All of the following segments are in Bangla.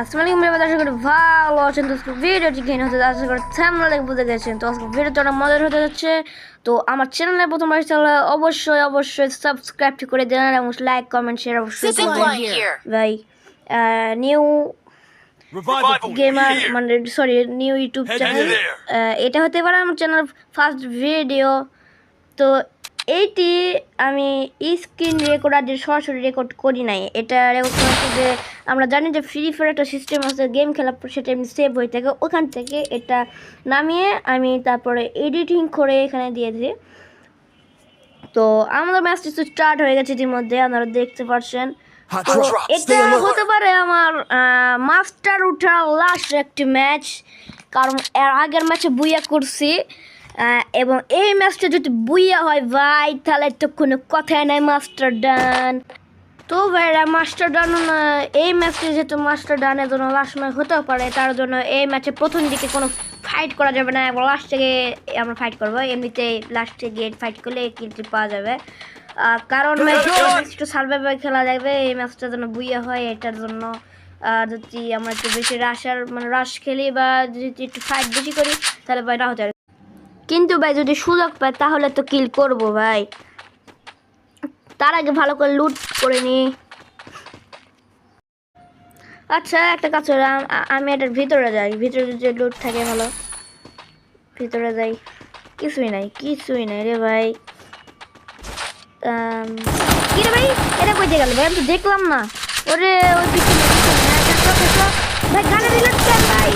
আসসালামু আলাইকুম আশা করি ভালো আছেন। তো ভিডিওটি কেন হতে আশা করি থাম্বনেল দেখে বুঝে গেছেন। তো আজকে ভিডিওটা অনেক মজার হতে যাচ্ছে। তো আমার চ্যানেলে প্রথমবার তাহলে অবশ্যই সাবস্ক্রাইব করে দেন এবং লাইক কমেন্ট শেয়ার অবশ্যই করবেন ভাই। নিউ গেমার মানে সরি নিউ ইউটিউব চ্যানেল, এটা হতে পারে আমার চ্যানেল ফার্স্ট ভিডিও। তো এইটি আমি স্ক্রিন রেকর্ডার দিয়ে সরাসরি রেকর্ড করি নাই, এটা রেকর্ড করেছি যে আমরা জানি যে ফ্রি ফায়ার একটা সিস্টেম আছে গেম খেলা, সেটা এমনি সেভ হয়ে থাকে, ওখান থেকে এটা নামিয়ে আমি তারপরে এডিটিং করে এখানে দিয়েছি। তো আমাদের ম্যাচটি স্টার্ট হয়ে গেছে ইতিমধ্যে, আপনারা দেখতে পাচ্ছেন। তো এটা হতে পারে আমার মাস্টার উঠার লাস্ট একটি ম্যাচ, কারণ এর আগের ম্যাচে বুইয়া করছি এবং এই ম্যাচটা যদি বুইয়া হয় ভাই তাহলে তো কোনো কথাই নাই, মাস্টার ডান। তো ভাইরা মাস্টার ডান এই ম্যাচটি যেহেতু মাস্টার ডানের জন্য লাস্ট ম্যাচ হতেও পারে, তার জন্য এই ম্যাচে প্রথম দিকে কোনো ফাইট করা যাবে না এবং লাস্ট থেকে আমরা ফাইট করবো। এমনিতে লাস্টে গেট ফাইট করলে কিলটি পাওয়া যাবে, কারণ একটু সার্ভাইভাল খেলা যাবে। এই ম্যাচটা যেন বুইয়া হয় এটার জন্য। আর যদি আমরা একটু বেশি রাশ খেলি বা যদি একটু ফাইট বেশি করি তাহলে ভাই না হতে পারে, কিন্তু ভাই যদি সুযোগ পাই তাহলে তো কিল করবো ভাই। তার আগে ভালো করে লুট করে নি। আচ্ছা একটা কাজ করলাম, আমি এটার ভিতরে যাই, ভিতরে যে লুট থাকে ভালো, ভিতরে যাই। কিছুই নাই রে ভাই। কি রে ভাই, এটা কইতে গেল ভাই, আমি তো দেখলাম না। ওরে ওই ভাই গানের রিলোড কেন ভাই?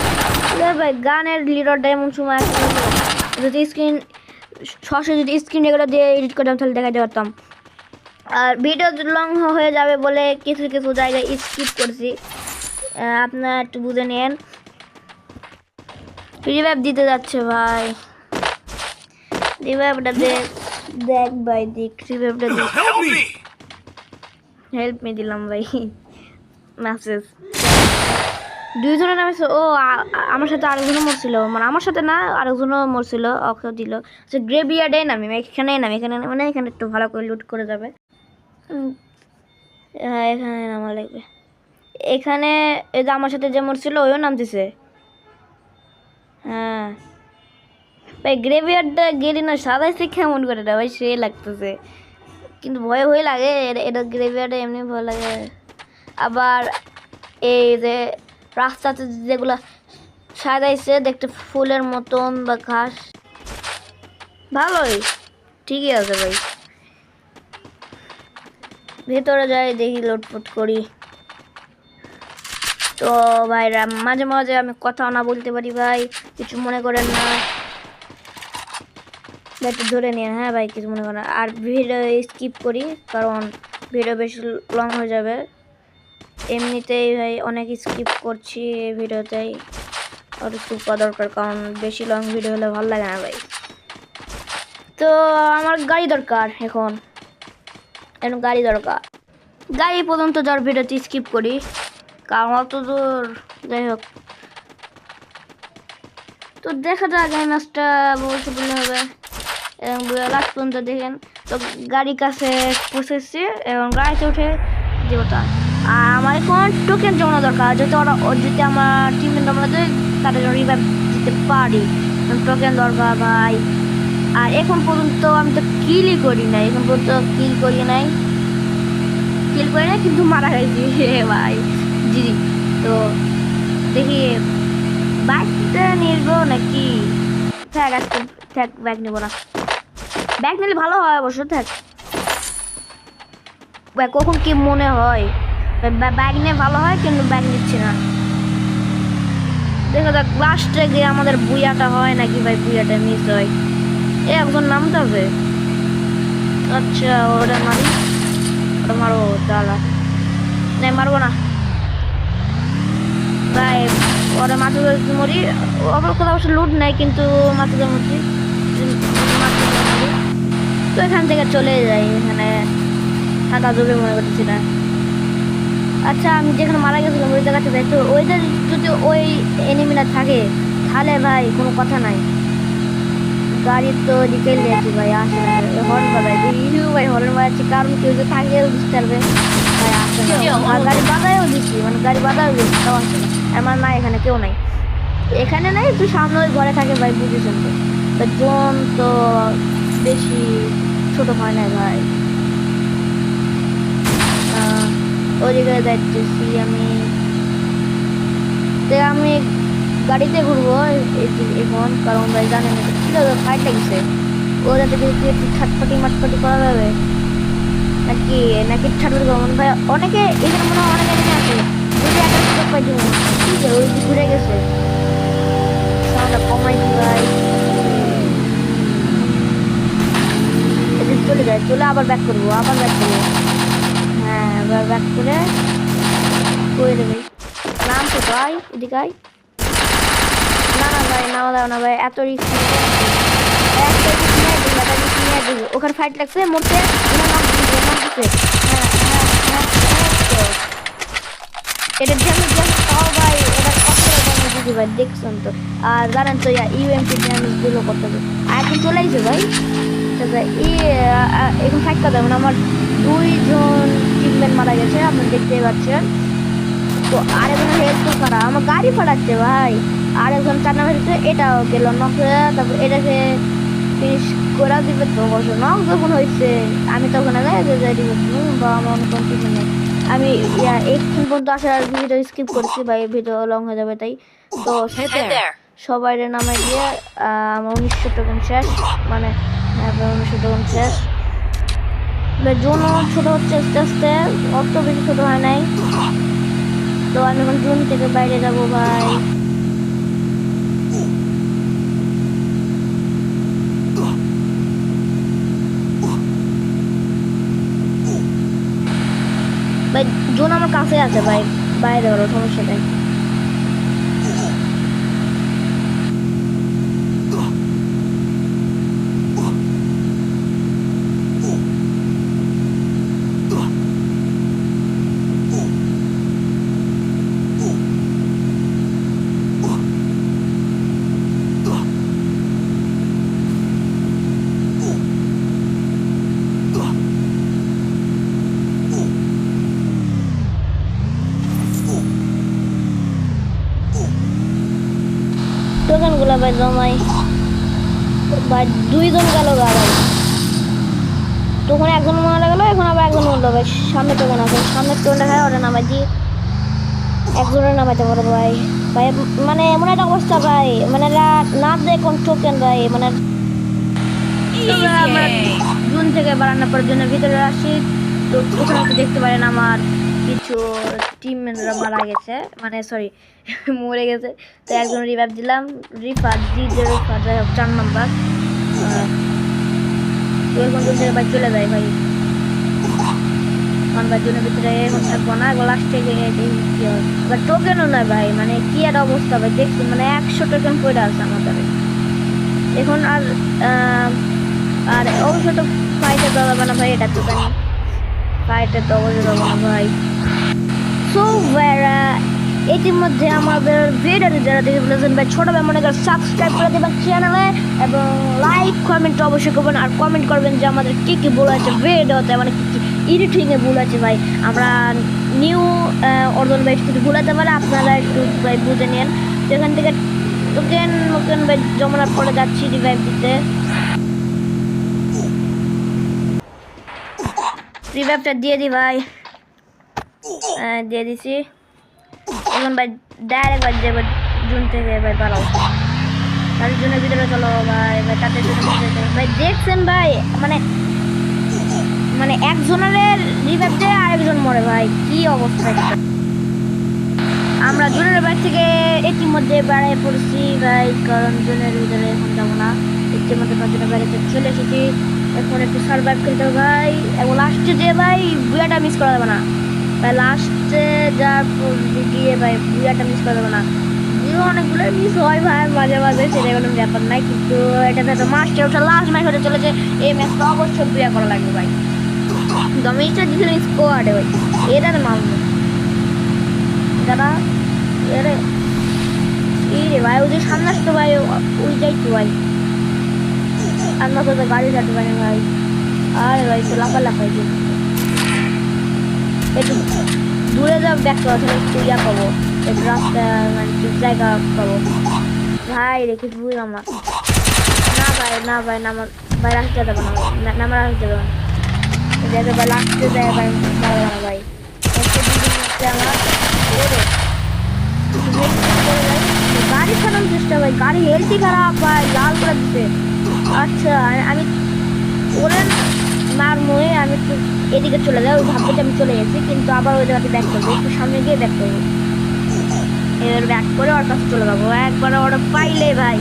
ভাই গানের রিলোডটা এমন সময় যদি স্ক্রিন সরাসরি যদি স্ক্রিন রেকর্ডার দিয়ে এডিট করতাম তাহলে দেখাতে পারতাম। আর ভিডিও লং হয়ে যাবে বলে কিছু জায়গায় স্কিপ করছি, আপনারা একটু বুঝে নেন। রিভাইভ দিতে যাচ্ছে ভাই, রিভাইভটা দেখ ভাই, দেখ রিভাইভটা দেখ। হেল্প মি দিলাম ভাই মেসেজ। দুইজনের নামে ও আমার সাথে আরেকজনও মরছিল, মানে আমার সাথে না আরেকজনও মরছিল, ওকে দিল। সে গ্রেভিয়ার্ডে নামি, এখানে মানে এখানে একটু ভালো করে লুট করে যাবে। হ্যাঁ এখানে নামা লাগবে, এখানে এই যে আমার সাথে যে মরছিল ওইও নামতেছে। হ্যাঁ ভাই গ্রেভিয়ার্ডটা গেলি না সাদাইছে কেমন করে রে ভাই, সে লাগতেছে কিন্তু ভয় লাগে। এটা গ্রেভিয়ার্ডে এমনি ভয় লাগে। আবার এই যে রাস্তাতে যেগুলো সাজাইছে দেখতে ফুলের মতন বা ঘাস, ভালোই ঠিকই আছে ভাই। ভেতরে যাই দেখি লুটপুট করি। তো ভাইরা মাঝে মাঝে আমি কথাও না বলতে পারি ভাই, কিছু মনে করেন না, একটু ধরে নিন। হ্যাঁ ভাই কিছু মনে করেন না। আর ভিডিও স্কিপ করি কারণ ভিডিও বেশি লং হয়ে যাবে। এমনিতেই ভাই অনেক স্কিপ করছি এই ভিডিওতেই, আর একটু করা দরকার কারণ বেশি লং ভিডিও হলে ভালো লাগে না ভাই। তো আমার গাড়ি দরকার, এখন গাড়ি দরকার। গাড়ি পর্যন্ত যার ভিডিওতে স্কিপ করি কারণ অত দূর, যাই হোক। তো দেখা যাক এই ম্যাচটা বলতে বললে হবে এবং লাস্ট পর্যন্ত দেখেন। তো গাড়ির কাছে পৌঁছেছি এবং গাড়িতে উঠে দেবতা। আর আমার এখন টোকেন জমানো দরকার, যাতে যদি আমার টিমের জমা দেয় তাদের রিভাইভ দিতে পারি, টোকেন দরকার ভাই। আর এখন পর্যন্ত আমি তো কিলই করি নাই, এখন পর্যন্ত কিল করি নাই কিন্তু মারা গেছি ভাই জি। তো দেখি বাইকটা নিব নাকি, থাক ব্যাগ নেবো না, ব্যাগ নিলে ভালো হয় অবশ্য। থাক কখন কি মনে হয় ব্যাগ নিয়ে ভালো হয়, কিন্তু ব্যাগ নিচ্ছি না। দেখা যাক লাস্টে গিয়ে আমাদের বুইয়াটা হয় নাকি ভাই, বুইয়াটা মিস হয়। একজন নামতে হবে। আচ্ছা ওটা মারি, ওটা মারবো দাঁড়া, না মারবো না ভাই, ওরা মাথা মরি। ওপর কোথাও অবশ্য লুট নাই কিন্তু মাথা মরছি। তো এখান থেকে চলে যাই, এখানে থাকা যাবে মনে করতেছি না। আচ্ছা আমি যেখানে মারা গেছিলাম ওই জায়গাতে যাই, তো ওইটা যদি ওই এনিমিনা থাকে তাহলে ভাই কোনো কথা নাই। গাড়ির তো দিকেই দিয়েছি ভাই, আসে না হর্ন বাজাই ভাই, হর্ন বাজাচ্ছি কারণ কেউ যদি থাকে বুঝতে পারবে ভাই আসে না। আর গাড়ি বাজায়ও দিচ্ছি, মানে গাড়ি বাজাও দিচ্ছি তাও আসে না। আমার না এখানে কেউ নাই, এখানে নাই, একটু সামনে ওই ঘরে থাকে ভাই, বুঝেছেন তো জোন তো বেশি ছোট হয় না ভাই। ওই জায়গায় যাইতেছি আমি, আমি গাড়িতে ঘুরবো এখন, কারণ ভাই জানেন ফাইট লাগছে, ওরা থেকে একটু ছাটপাটি মাটপাটি করা যাবে নাকি নাকি ছাটপাটি করবো ভাই। অনেকে এখানে মনে হয় অনেক এখানে আছে, যদি একটা সুযোগ পাই দিব, ঠিক আছে ওই ঘুরে গেছে, সাউন্ডটা কমাই দিই ভাই, এদিকে চলে যায়, চলে আবার ব্যাক করবো, হ্যাঁ এবার ব্যাক করে দেবে। নাম তো ভাই এদিকে আয়। না না ভাই নামা দাও না ভাই, এত রিস্ক ওখানে ফাইট লাগছে মরতে, এটা তাও ভাই এবার কত ভাই দেখছেন তো। আর জানেন তো ইউএমপি ড্যামেজ গুলো করতে হবে, আর এখন চলে আসছে ভাই, এখন ফাইট করতে হবে না, আমার 2 জন টিমমেট মারা গেছে আপনি দেখতেই পাচ্ছেন। তো আরেকজনের হেল্প করা, আমার গাড়ি ফাটাচ্ছে ভাই, আরেকজন 4 নাম্বার হচ্ছে, এটাও গেল নক, তারপর এটাকে ফিনিশ করে দিবে তো অবশ্য, নক যখন হয়েছে আমি তখন যাই দিবে বা আমার অনেক কনফিউশন নেই। আমি এইখান পর্যন্ত আসার ভিডিও স্কিপ করছি ভাই, ভিডিও লং হয়ে যাবে তাই। তো সবাই নামাই দিয়ে আমার 1900 টোকেন শেষ, মানে 1900 টোকেন শেষ। জোন ছোট হচ্ছে আস্তে আস্তে, অত বেশি ছোট হয় নাই। তো আমি এখন জোন থেকে বাইরে যাবো ভাই। ভাই জোন আমার কাছে আছে ভাই, বাইরে হলো সমস্যা নেই। টোকেনগুলো ভাই জমাই ভাই, 2 জন গেল গাড়ি, তখন একজন মারা গেল, এখন আবার একজন মরলো ভাই। সামনে টোকেন আছে, সামনের টোকেনটা খায় ওটা নামাই দিই, একজনের নামাইতে পারবো ভাই। ভাই মানে এমন একটা অবস্থা ভাই, মানে না দেখুন টোকেন ভাই, মানে আমরা জুন থেকে বারান্না পরের জন্য ভিতরে আসি, তো ওখানে আপনি দেখতে পারেন আমার কিছু টিমমেটরা মারা গেছে, মানে সরি মরে গেছে। তো একজন রিভাইভ দিলাম, রিফাত যাই হোক 4 নাম্বার, এখন থেকে ভাই চলে যায় ভাই, আমার জন্য ভিতরে এখন থাকবো না, লাস্টে কি হয় এবার টোকেনও নয় ভাই, মানে কি একটা অবস্থা ভাই দেখছেন, মানে 100 টোকেন পড়ে আছে আমাদের এখন। আর অবশ্য তো ফাইটে দেওয়া যাবে না ভাই, এটা তো জানি, ফাইটে তো অবশ্যই দেবো না ভাই। সো ভাইরা ইতিমধ্যে আমাদের ভিডিওটি যারা দেখে ফেলেছেন ভাই, ছোট ভাই মনে করেন সাবস্ক্রাইব করে দেবেন চ্যানেলে, এবং লাইক কমেন্ট অবশ্যই করবেন, আর কমেন্ট করবেন যে আমাদের কী কী ভুল আছে ভিডিওতে, মানে কী কী এডিটিংয়ে ভুল আছে ভাই। আমরা নিউ অর্জন ভাই কিছু ভুল আছে পারে, আপনারা একটু ভাই বুঝে নেন। সেখান থেকে টোকেন ভাই জমানোর পরে যাচ্ছি রিভাইভ দিতে, রিভাইভটা দিয়ে দিই ভাই, দিয়ে দিছি। এখন ভাই ডাইরেক্ট ভাই যাবো জুন থেকে ভাই পালাও, তার জন্য ভিতরে চলো ভাই, তাদের জন্য ভাই দেখছেন ভাই, মানে মানে একজনের রিভাইভ দেয় আরেকজন মরে ভাই, কি অবস্থা। আমরা জুনের বাড়ি থেকে ইতিমধ্যে বেড়ায় পড়ছি ভাই, কারণ জুনের ভিতরে এখন যাবো না, ইতিমধ্যে জুনের বাড়িতে চলে এসেছি, এখন একটু সার্ভাইভ করতে ভাই। এবং লাস্টে যে ভাই বুয়াটা মিস করা যাবে না ভাই, লাস্টে যার গিয়ে ভাই বুয়াটা মিস করা যাবে না। অনেকগুলো মিস হয় ভাই মাঝে মাঝে, সেটা কোনো ব্যাপার নাই, কিন্তু এটা তো মাস্টার ওটা লাস্ট ম্যাচ হতে চলেছে, এই ম্যাচটা অবশ্যই বুয়া করা লাগবে ভাই। দমিটা দিছিল স্কোয়াডে ভাই, এটা মারবো দাদা, এরে এই রে ভাই, ওই যে সামনে আসতো ভাই, ওই যাইতো ভাই, আমরা তো গাড়ি যাতে পারি ভাই, আরে ভাই তো লাফাই দিয়ে একটু দূরে যা ব্যাক করা তাহলে একটু ইয়া পাবো, একটু রাস্তা মানে একটু জায়গা পাবো। ভাই রেখে বুঝলাম না। না ভাই না ভাই নামার ভাই রাখতে দেবো না ভাই, নামার রাখতে দেবো না ভাই, লাগতে দেয় ভাই, মারবো না ভাই। আমার গাড়ি ছাড়ানোর চেষ্টা ভাই, গাড়ি হেলথই খারাপ ভাই, লাল করে দিতে। আচ্ছা আমি ওরে মারমোয়ে আমি একটু এদিকে চলে যাই, ওই ভাবতে আমি চলে গেছি, কিন্তু আবার ওই জায়গাতে ব্যাক করবো, একটু সামনে গিয়ে ব্যাক করবো। এবার ব্যাক করে ওর কাছে চলে যাবো, একবারে ওরা পাইলে ভাই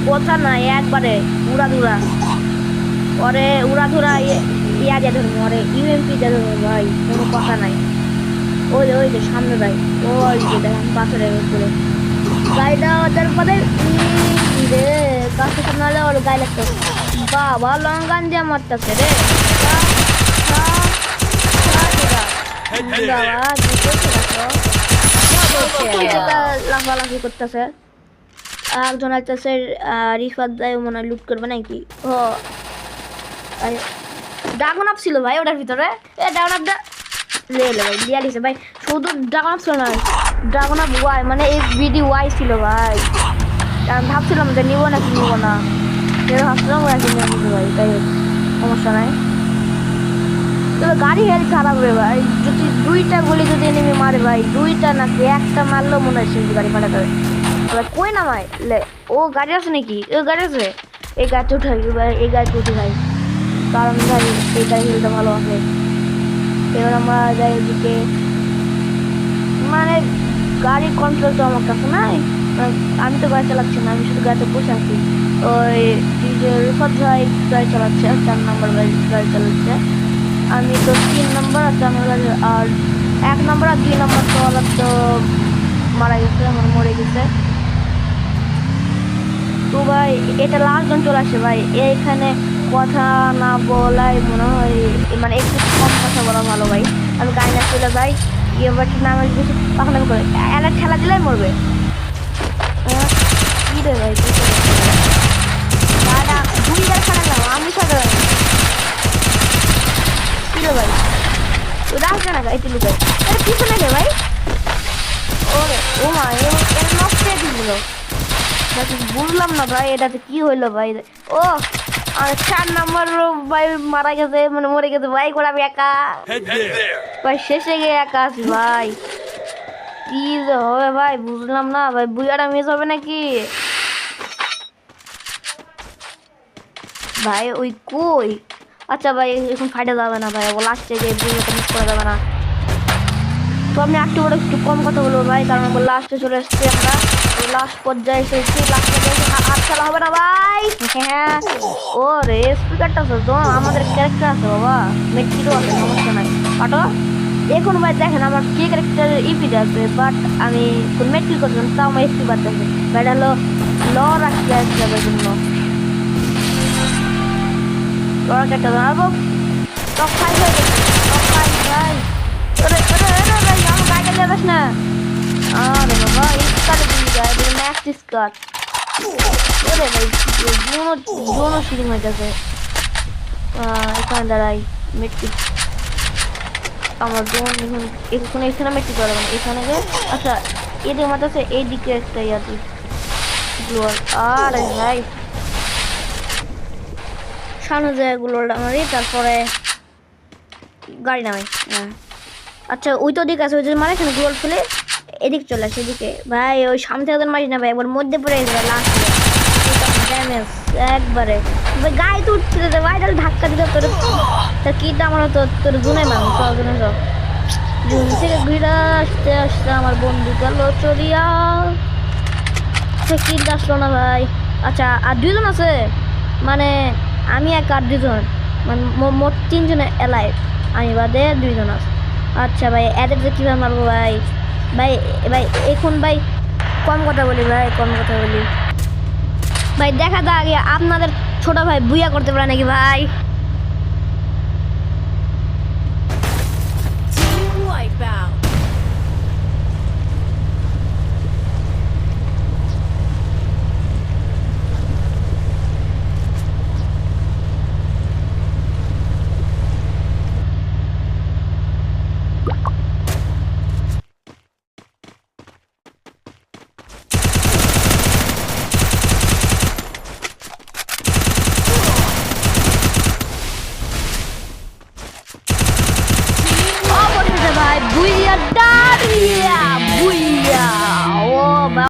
কথা নাই, একবারে উড়াধুরা ওরে উড়াধুরা ইয়া দিয়ে ধরবো, ওরে ইউএমপি দিয়ে ধরবো ভাই, কোনো কথা নাই। ওই যে সামনে ভাই, ওই যে দেখেন পাথরের উপরে গাড়িটা ওদের পরে রে গাছের সামনে হলে ওর গায়ে লাগতো। বাবা লঙ্গান দিয়ে মারতেছে রে, লাফালাফি করতেছে। একজন আসতেছে রিফাত দেয় মনে হয় লুট করবে নাকি। ও ড্রাগন আপ ছিল ভাই ওটার ভিতরে, এ ড্রাগন আপটা লে ভাই লিয়া লিছে ভাই, শুধু ড্রাগন আপ ছিল না, ড্রাগন আপ ওয়াই মানে এই বিডি ওয়াই ছিল ভাই। আমি ভাবছিলাম যে নিবো নাকি নিবো না, ভাবছিলাম ওরা কিনে নিবো ভাই, তাই সমস্যা নাই। তবে গাড়ি হেল্প খারাপ রে ভাই, যদি দুইটা গুলি যদি নেমে মারে ভাই, দুইটা নাকি একটা মারলেও মনে হয় সেই গাড়ি ফাটা যাবে ভাই। কই নামায় লে, ও গাড়ি আছে নাকি, ও গাড়ি আছে, এই গাড়িতে উঠাই ভাই, এই গাড়িতে উঠে ভাই, কারণ গাড়ি এই গাড়ি হেলটা ভালো আছে। এবার আমরা যাই এদিকে, মানে গাড়ির কন্ট্রোল তো আমার কাছে নাই, আমি তো গাড়ি চালাচ্ছি না, আমি শুধু গাড়িতে বসে আছি। ওই রিফাত ভাই গাড়ি চালাচ্ছে, 4 নম্বর গাড়ি চালাচ্ছে, আমি তো 3 নম্বর আছে, আর 1 নম্বর আর 2 নম্বর তো ওরা তো মারা গেছে, আমার মরে গেছে। তো ভাই এটা লাস্ট জন চলে আসে ভাই, এইখানে কথা না বলাই মনে হয়, মানে একটু কম কথা বলা ভালো ভাই। আমি গাড়ি না চলে যাই, এবার নামে বেশি পাখানামি করে একটা ঠেলা দিলেই মরবে। কি রে ভাই গাড়িটা দুই গাড়ি ফাটালাম, আমি ফাটালাম কি রে ভাই, তো রাখবে না গাড়িতে লুকে পিছনে গে ভাই। ওরে ও মা এর নষ্ট হয়ে দিল, বুঝলাম না ভাই এটাতে কি হইলো ভাই। ও আর 4 নম্বর ভাই মারা গেছে, মানে মরে গেছে ভাই, করে আমি একা ভাই, শেষে গিয়ে একা আছি ভাই, কি যে হবে ভাই বুঝলাম না ভাই, বুঝাটা মিস হবে নাকি ভাই। ওই কই আচ্ছা ভাই এখন ফাইটে যাবে না ভাই, ও লাস্টে গিয়ে বুঝাটা মিস করা যাবে না। তো আমি একটু কম কথা বলবো ভাই, কারণ লাস্টে চলে এসেছি আমরা, লাস্ট পর্যায়ে এসেছি, লাস্ট পর্যায়ে হাত খেলা হবে না ভাই। হ্যাঁ ও রে স্পিকারটা তো আমাদের ক্যারেক্টার আছে বাবা, মেট্রিকও আছে, সমস্যা নাই পাঠো। এখন ভাই দেখেন আমার কে ক্যারেক্টার ইপিতে আছে, বাট আমি মেট্রিক করছিলাম, তাও আমার এসপি বাড়তেছে ভাই, এটা হলো ল রাখতে আসছে জন্য লড়া একটা জানাবো টপ 5 হয়ে গেছে, টপ 5 ভাই। ভাই আমার গাড়িটা দিয়ে যাস না, আরে বাবা স্কারে দিয়ে যায় ম্যাক্স স্কার, ওরে ভাই জোনো সিলিং হয়ে যাচ্ছে। এখানে দাঁড়াই মেট্রিক আমার জোন, এখানে মেট্রিক করা যাবে এখানে গে। আচ্ছা এদের মধ্যে আছে এইদিকে একটা ইয়াদি গ্লোয়ার, আরে ভাই সামনে যায় গ্লোয়ার আমারই, তারপরে গাড়ি নামাই। হ্যাঁ আচ্ছা ওই তো দিক আছে, ওই যে মানে এখানে গ্লোয়ার ফেলে এদিকে চলে আসে এদিকে ভাই, ওই সামনে থেকে মারি না ভাই, একবার মধ্যে পড়ে গেছে লাস্ট ড্যামেজ একবারে ভাই, গায়ে তো উঠতে ভাই, তাহলে ধাক্কা দিতে তোর কিটা আমার তো তোর জুনে মানুষ জুনে সব জুন থেকে ঘুরে আসতে আসতে আমার বন্ধু গেল চলিয়া, সে কিটা আসলো না ভাই। আচ্ছা আর 2 জন আছে, মানে আমি এক আর 2 জন, মানে মোট 3 জনে এলাইভ, আমি বাদে 2 জন আছে। আচ্ছা ভাই এদের যে কীভাবে মারবো ভাই, ভাই ভাই এখন ভাই কম কথা বলি ভাই, কম কথা বলি ভাই, দেখা যাক আগে আপনাদের ছোট ভাই বুইয়া করতে পারে নাকি ভাই। Daria, buia.